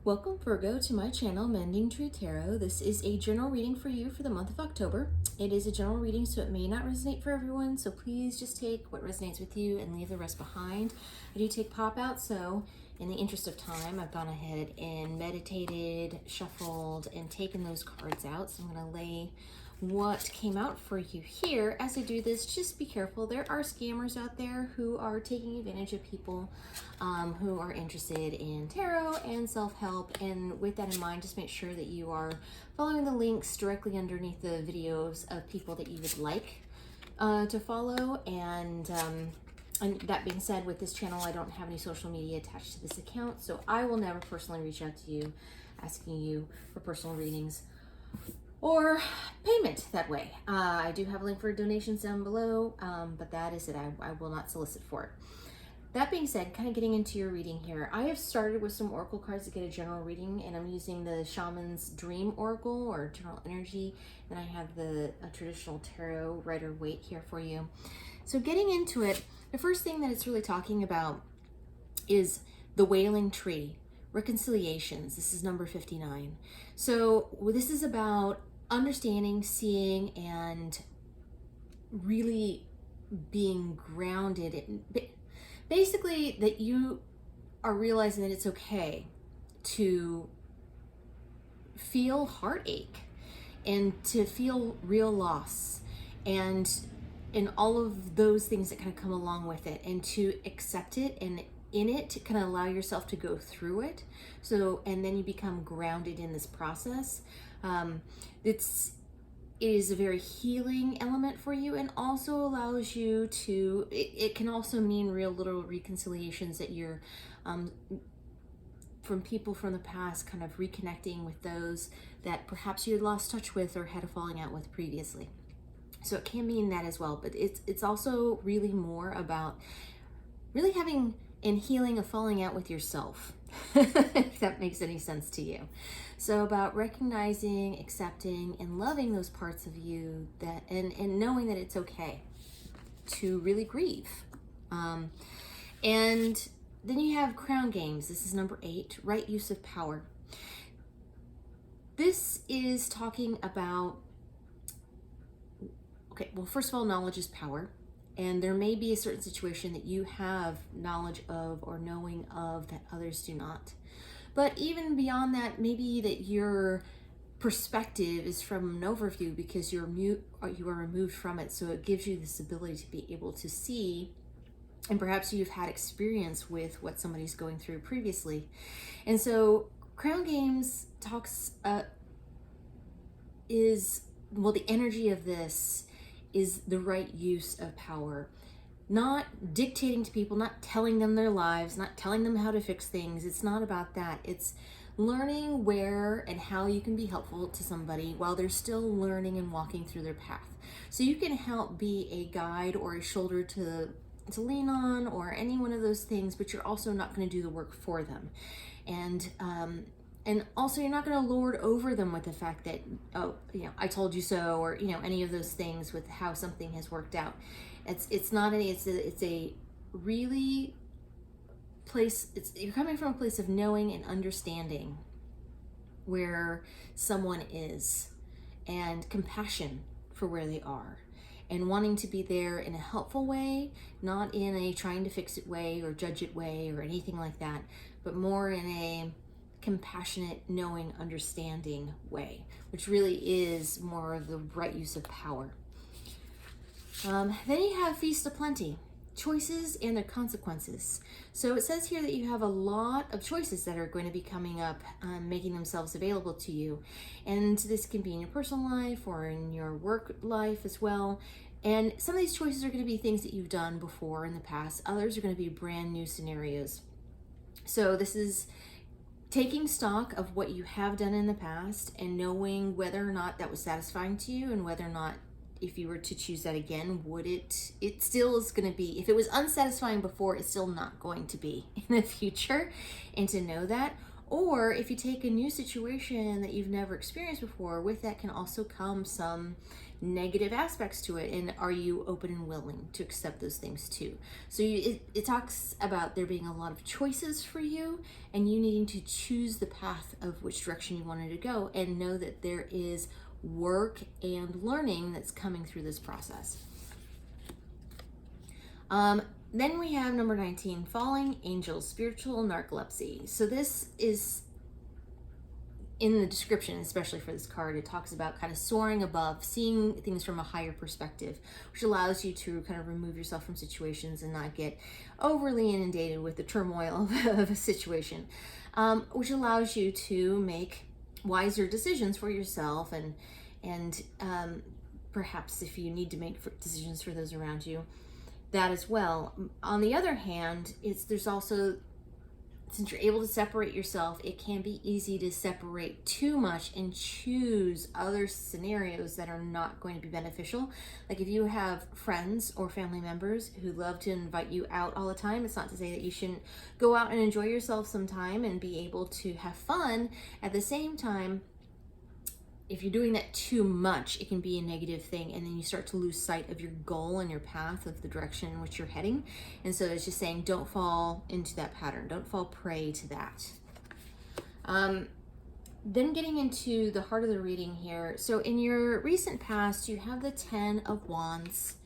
Welcome, Virgo, to my channel, Mending True Tarot. This is a general reading for you for the month of October. It is a general reading, so it may not resonate for everyone, so please just take what resonates with you and leave the rest behind. I do take pop-out, so in the interest of time, I've gone ahead and meditated, shuffled, and taken those cards out. So I'm going to lay what came out for you here. As I do this, just be careful. There are scammers out there who are taking advantage of people who are interested in tarot and self-help. And with that in mind, just make sure that you are following the links directly underneath the videos of people that you would like to follow. And that being said, with this channel, I don't have any social media attached to this account, so I will never personally reach out to you asking you for personal readings or payment that way. I do have a link for donations down below, but that is it. I will not solicit for it. That being said, kind of getting into your reading here, I have started with some oracle cards to get a general reading, and I'm using the Shaman's Dream Oracle or General Energy. Then I have the traditional tarot Rider-Waite here for you. So getting into it, the first thing that it's really talking about is the Wailing Tree, reconciliations. This is number 59. So this is about understanding, seeing, and really being grounded. Basically, that you are realizing that it's okay to feel heartache and to feel real loss and all of those things that kind of come along with it, and to accept it, and in it to kind of allow yourself to go through it. So, and then you become grounded in this process. It is a very healing element for you, and also allows you to, it can also mean real little reconciliations that you're from people from the past, kind of reconnecting with those that perhaps you had lost touch with or had a falling out with previously. So it can mean that as well, but it's also really more about really having and healing a falling out with yourself, if that makes any sense to you. So about recognizing, accepting, and loving those parts of you that, and knowing that it's okay to really grieve. And then you have Crown Games. This is number 8, right use of power. This is talking about, okay, well, first of all, knowledge is power. And there may be a certain situation that you have knowledge of or knowing of that others do not. But even beyond that, maybe that your perspective is from an overview because you are removed from it. So it gives you this ability to be able to see, and perhaps you've had experience with what somebody's going through previously. And so Crown Games talks, the energy of this is the right use of power. Not dictating to people, not telling them their lives, not telling them how to fix things. It's not about that. It's learning where and how you can be helpful to somebody while they're still learning and walking through their path. So you can help be a guide or a shoulder to lean on, or any one of those things, but you're also not going to do the work for them. And also, you're not going to lord over them with the fact that, oh, I told you so, or, any of those things with how something has worked out. It's a really place, you're coming from a place of knowing and understanding where someone is, and compassion for where they are, and wanting to be there in a helpful way, not in a trying to fix it way or judge it way or anything like that, but more in a compassionate, knowing, understanding way, which really is more of the right use of power. Then you have Feast of Plenty, choices and their consequences. So it says here that you have a lot of choices that are going to be coming up, making themselves available to you. And this can be in your personal life or in your work life as well. And some of these choices are going to be things that you've done before in the past. Others are going to be brand new scenarios. So this is taking stock of what you have done in the past and knowing whether or not that was satisfying to you, and whether or not, if you were to choose that again, would it still is going to be, if it was unsatisfying before, it's still not going to be in the future, and to know that. Or if you take a new situation that you've never experienced before, with that can also come some negative aspects to it, and are you open and willing to accept those things too? So it talks about there being a lot of choices for you, and you needing to choose the path of which direction you wanted to go, and know that there is work and learning that's coming through this process. Then we have number 19, falling angels, spiritual narcolepsy. So this is in the description, especially for this card. It talks about kind of soaring above, seeing things from a higher perspective, which allows you to kind of remove yourself from situations and not get overly inundated with the turmoil of a situation, which allows you to make wiser decisions for yourself, and perhaps if you need to make decisions for those around you, that as well. On the other hand, there's also, since you're able to separate yourself, it can be easy to separate too much and choose other scenarios that are not going to be beneficial. Like if you have friends or family members who love to invite you out all the time, it's not to say that you shouldn't go out and enjoy yourself sometime and be able to have fun. At the same time, if you're doing that too much, it can be a negative thing, and then you start to lose sight of your goal and your path of the direction in which you're heading. And so it's just saying, don't fall into that pattern. Don't fall prey to that. Then getting into the heart of the reading here. So in your recent past, you have the 10 of Wands,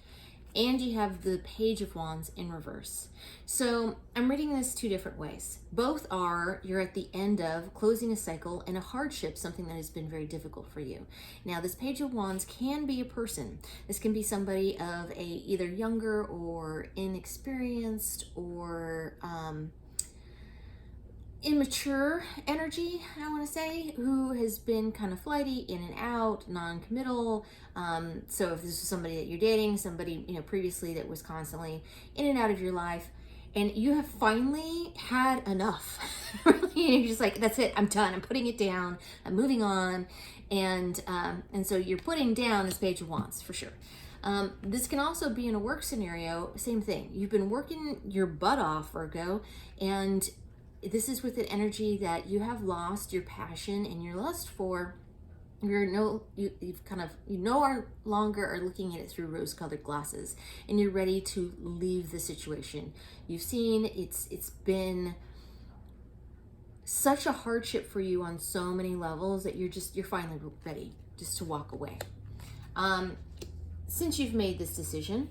and you have the Page of Wands in reverse. So I'm reading this two different ways. Both are, you're at the end of closing a cycle and a hardship, something that has been very difficult for you. Now, this Page of Wands can be a person. This can be somebody of a either younger or inexperienced or immature energy, I want to say, who has been kind of flighty, in and out, non-committal. So if this is somebody that you're dating, somebody, you know, previously that was constantly in and out of your life, and you have finally had enough. Really, you're just like, that's it, I'm done, I'm putting it down, I'm moving on. And so you're putting down this Page of Wands for sure. This can also be in a work scenario, same thing. You've been working your butt off, Virgo, and this is with an energy that you have lost your passion and your lust for. You no longer are looking at it through rose-colored glasses, and you're ready to leave the situation. You've seen it's been such a hardship for you on so many levels that you're finally ready just to walk away. Since you've made this decision,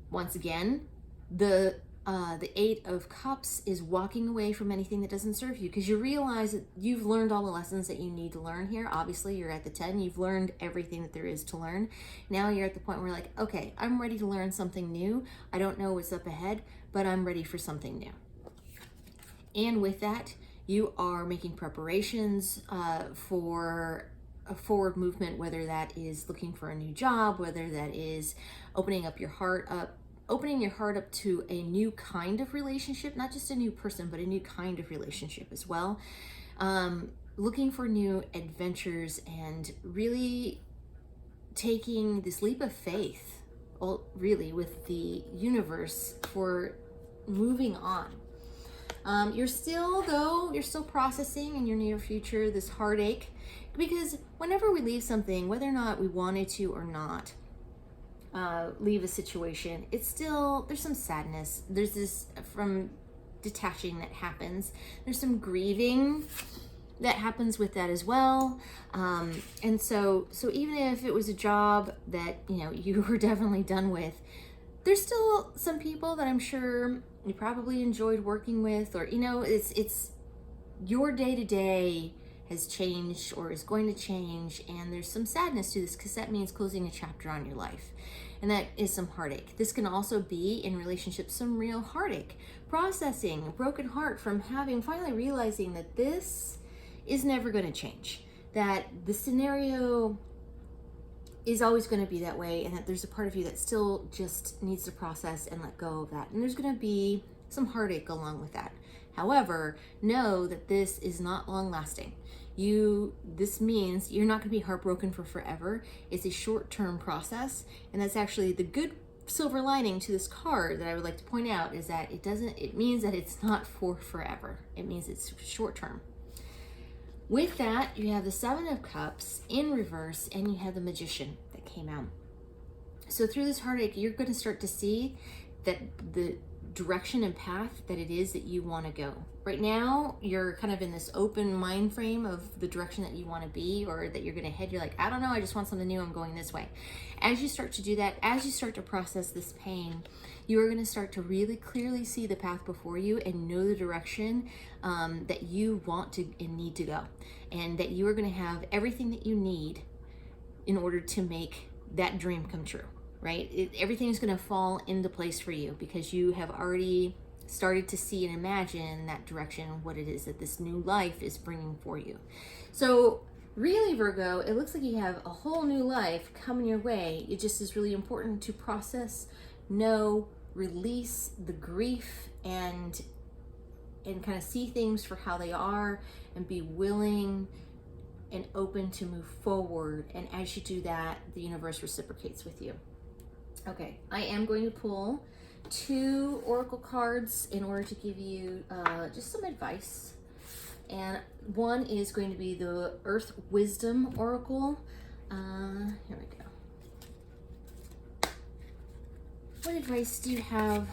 once again, the 8 of Cups is walking away from anything that doesn't serve you, because you realize that you've learned all the lessons that you need to learn here. Obviously, you're at the 10. You've learned everything that there is to learn. Now you're at the point where you're like, okay, I'm ready to learn something new. I don't know what's up ahead, but I'm ready for something new. And with that, you are making preparations for a forward movement, whether that is looking for a new job, whether that is opening your heart up to a new kind of relationship, not just a new person, but a new kind of relationship as well. Looking for new adventures and really taking this leap of faith, really, with the universe for moving on. You're still processing in your near future this heartache, because whenever we leave something, whether or not we wanted to or not, leave a situation, there's some sadness. There's this from detaching that happens. There's some grieving that happens with that as well. And so even if it was a job that, you were definitely done with, there's still some people that I'm sure you probably enjoyed working with, or, it's your day-to-day has changed or is going to change, and there's some sadness to this, because that means closing a chapter on your life, and that is some heartache. This can also be in relationships some real heartache, processing a broken heart from finally realizing that this is never going to change, that the scenario is always going to be that way, and that there's a part of you that still just needs to process and let go of that, and there's going to be some heartache along with that. However, know that this is not long lasting. This means you're not going to be heartbroken for forever. It's a short-term process, and that's actually the good silver lining to this card that I would like to point out, is that it means that it's not for forever. It means it's short-term. With that, you have the 7 of Cups in reverse, and you have the Magician that came out. So through this heartache, you're going to start to see that the direction and path that it is that you want to go. Right now, you're kind of in this open mind frame of the direction that you want to be, or that you're going to head. You're like, I don't know, I just want something new. I'm going this way. As you start to do that, as you start to process this pain, you are going to start to really clearly see the path before you and know the direction that you want to and need to go. And that you are going to have everything that you need in order to make that dream come true. Right? Everything is going to fall into place for you because you have already started to see and imagine that direction, what it is that this new life is bringing for you. So really, Virgo, it looks like you have a whole new life coming your way. It just is really important to process, know, release the grief, and kind of see things for how they are, and be willing and open to move forward. And as you do that, the universe reciprocates with you. Okay, I am going to pull 2 oracle cards in order to give you just some advice. And one is going to be the Earth Wisdom Oracle. Here we go. What advice do you have,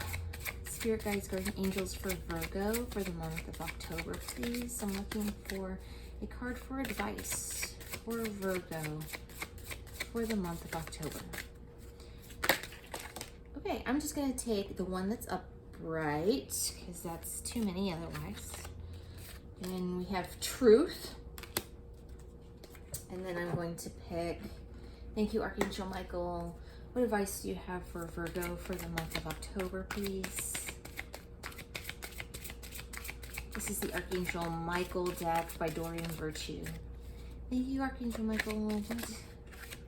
Spirit Guides, Guardian Angels, for Virgo for the month of October, please? I'm looking for a card for advice for Virgo for the month of October. Okay, I'm just going to take the one that's upright because that's too many otherwise. And we have Truth. And then I'm going to pick, thank you, Archangel Michael. What advice do you have for Virgo for the month of October, please? This is the Archangel Michael deck by Dorian Virtue. Thank you, Archangel Michael. What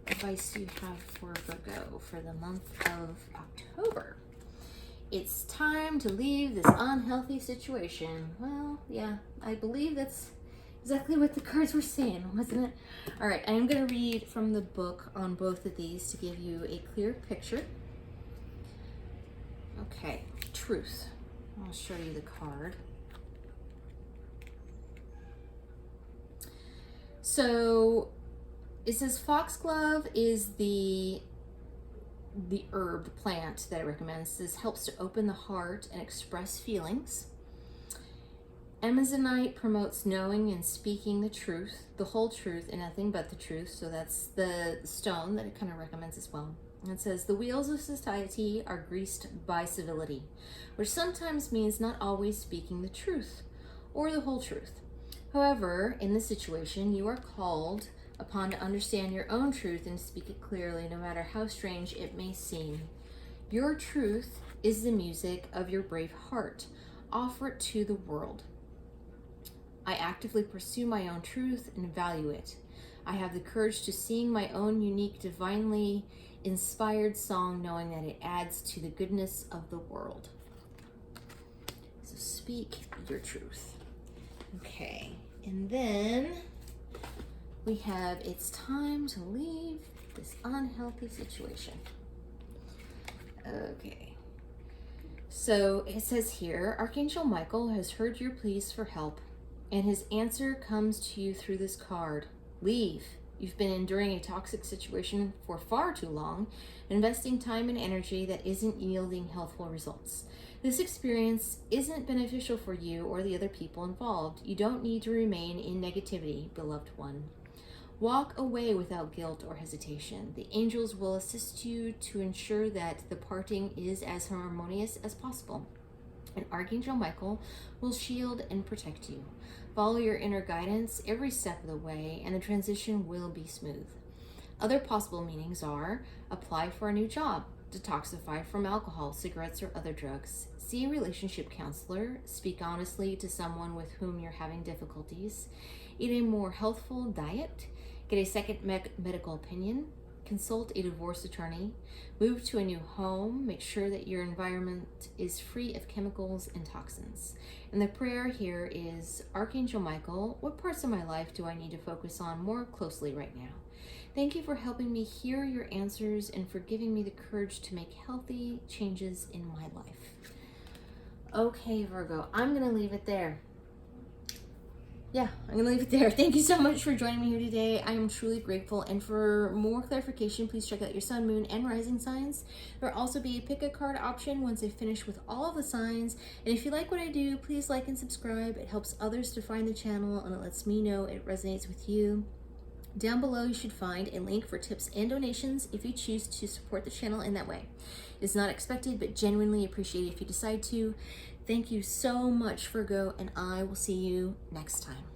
advice do you have for Virgo for the month of October? It's time to leave this unhealthy situation. Well, yeah, I believe that's exactly what the cards were saying, wasn't it? All right, I'm going to read from the book on both of these to give you a clear picture. Okay, Truth. I'll show you the card. So it says foxglove is the herb, the plant that it recommends. This helps to open the heart and express feelings. Amazonite promotes knowing and speaking the truth, the whole truth, and nothing but the truth. So that's the stone that it kind of recommends as well. And it says the wheels of society are greased by civility, which sometimes means not always speaking the truth or the whole truth. However, in this situation, you are called upon to understand your own truth and speak it clearly, no matter how strange it may seem. Your truth is the music of your brave heart. Offer it to the world. I actively pursue my own truth and value it. I have the courage to sing my own unique, divinely inspired song, knowing that it adds to the goodness of the world. So speak your truth. Okay, and then we have it's time to leave this unhealthy situation. Okay, so it says here, Archangel Michael has heard your pleas for help, and his answer comes to you through this card. Leave. You've been enduring a toxic situation for far too long, investing time and energy that isn't yielding healthful results. This experience isn't beneficial for you or the other people involved. You don't need to remain in negativity, beloved one. Walk away without guilt or hesitation. The angels will assist you to ensure that the parting is as harmonious as possible. And Archangel Michael will shield and protect you. Follow your inner guidance every step of the way, and the transition will be smooth. Other possible meanings are apply for a new job, detoxify from alcohol, cigarettes, or other drugs, see a relationship counselor, speak honestly to someone with whom you're having difficulties, eat a more healthful diet, get a second medical opinion, consult a divorce attorney, move to a new home, make sure that your environment is free of chemicals and toxins. And the prayer here is, Archangel Michael, what parts of my life do I need to focus on more closely right now? Thank you for helping me hear your answers and for giving me the courage to make healthy changes in my life. Okay, Virgo, I'm going to leave it there. yeah, I'm gonna leave it there. Thank you so much for joining me here today. I am truly grateful. And for more clarification, please check out your sun, moon, and rising signs. There will also be a pick a card option once I finish with all of the signs. And if you like what I do, please like and subscribe. It helps others to find the channel, and it lets me know it resonates with you. Down below, you should find a link for tips and donations if you choose to support the channel in that way. It's not expected, but genuinely appreciated if you decide to. Thank you so much, Virgo, and I will see you next time.